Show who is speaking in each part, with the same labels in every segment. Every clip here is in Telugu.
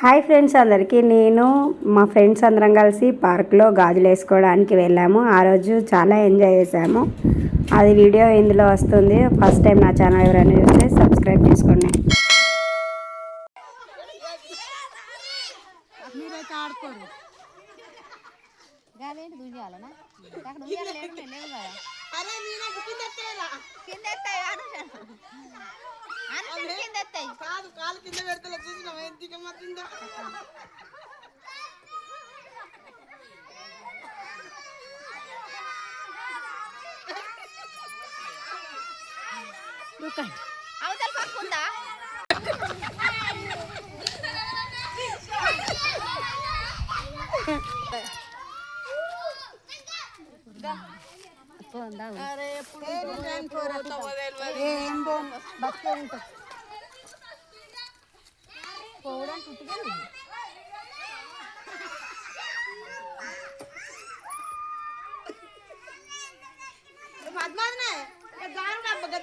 Speaker 1: హాయ్ ఫ్రెండ్స్ అందరికీ, నేను మా ఫ్రెండ్స్ అందరం కలిసి పార్క్లో గాజులు వేసుకోవడానికి వెళ్ళాము. ఆ రోజు చాలా ఎంజాయ్ చేసాము. అది వీడియో ఇందులో వస్తుంది. ఫస్ట్ టైం నా ఛానల్ ఎవరైనా చూస్తే సబ్స్క్రైబ్ చేసుకోండి.
Speaker 2: కాదు కాలు కింద పెడతలే చూసినావా ఎంత గమ్మత్తుందో.
Speaker 3: అవతల పక్క ఉందా?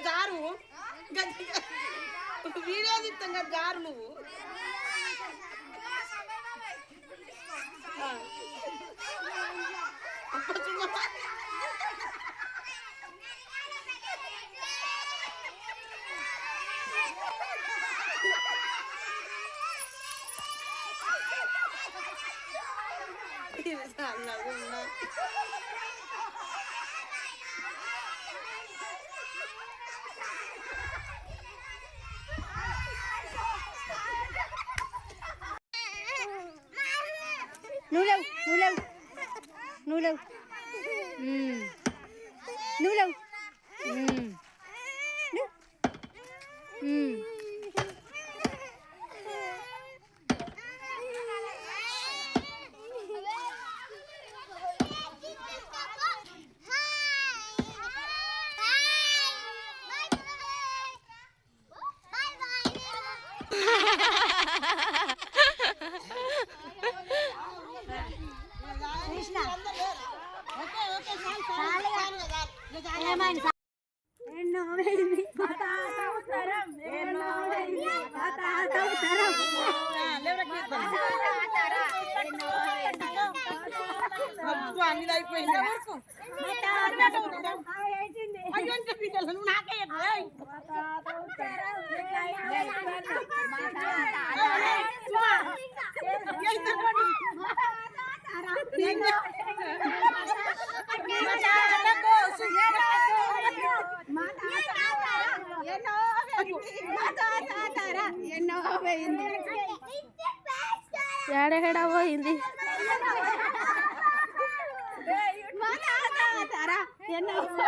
Speaker 2: జారు వీడియో తీస్తాం కదా, జారు నువ్వు
Speaker 3: నువ్వు ఏడెక్కడ పోయింది? ఉత్తరం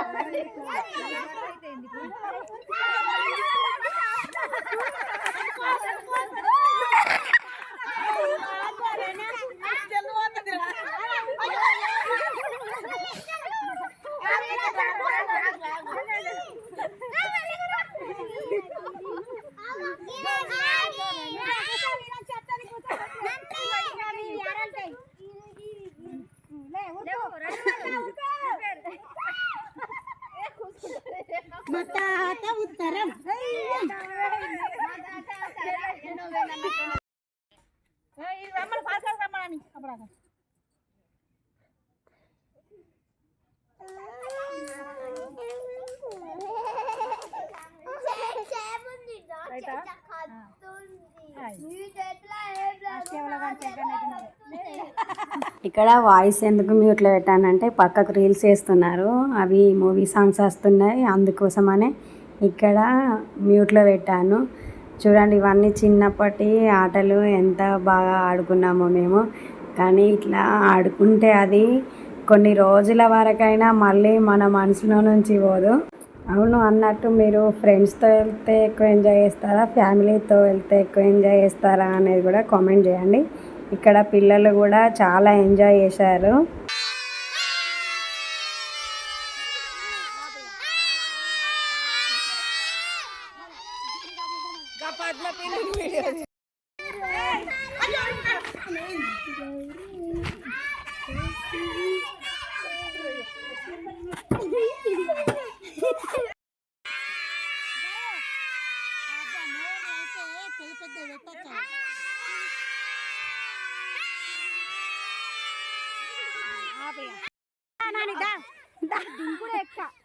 Speaker 1: ఇక్కడ వాయిస్ ఎందుకు మ్యూట్లో పెట్టానంటే పక్కకు రీల్స్ వేస్తున్నారు, అవి మూవీ సాంగ్స్ వస్తున్నాయి, అందుకోసమనే ఇక్కడ మ్యూట్లో పెట్టాను. చూడండి, ఇవన్నీ చిన్నప్పటి ఆటలు ఎంత బాగా ఆడుకున్నామో మేము. కానీ ఇట్లా ఆడుకుంటే అది కొన్ని రోజుల వరకైనా మళ్ళీ మన మనసులో నుంచి పోదు. అవును, అన్నట్టు మీరు ఫ్రెండ్స్తో వెళ్తే ఎక్కువ ఎంజాయ్ చేస్తారా, ఫ్యామిలీతో వెళ్తే ఎక్కువ ఎంజాయ్ చేస్తారా అనేది కూడా కామెంట్ చేయండి. ఇక్కడ పిల్లలు కూడా చాలా ఎంజాయ్ చేశారు.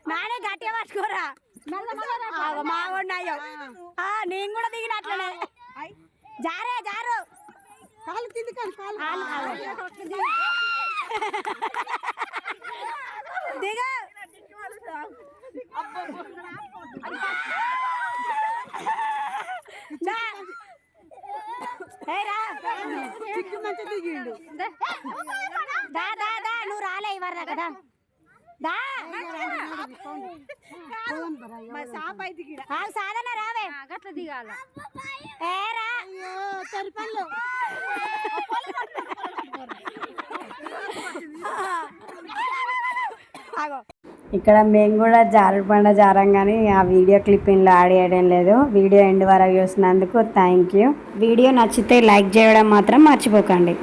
Speaker 1: నానే గట్టిగా పట్టుకోరా మా ఉన్నాయో నేను కూడా దిగినట్లనే జారే జారు
Speaker 2: కాలు కింది కాలు
Speaker 1: దిగు
Speaker 2: దిగిండు
Speaker 1: దా దా దా నువ్వు రాలే ఇవ్వరా కదా దా సాధన రావే
Speaker 3: గట్ల దిగాల
Speaker 1: ఏరా
Speaker 2: సరిపల్లు
Speaker 1: ఇక్కడ మేము కూడా జారుడు జారం కానీ ఆ వీడియో క్లిప్పింగ్లో యాడ్ చేయడం లేదు. వీడియో ఎండ్ వరకు చూసినందుకు థ్యాంక్ యూ. వీడియో నచ్చితే లైక్ చేయడం మాత్రం మర్చిపోకండి.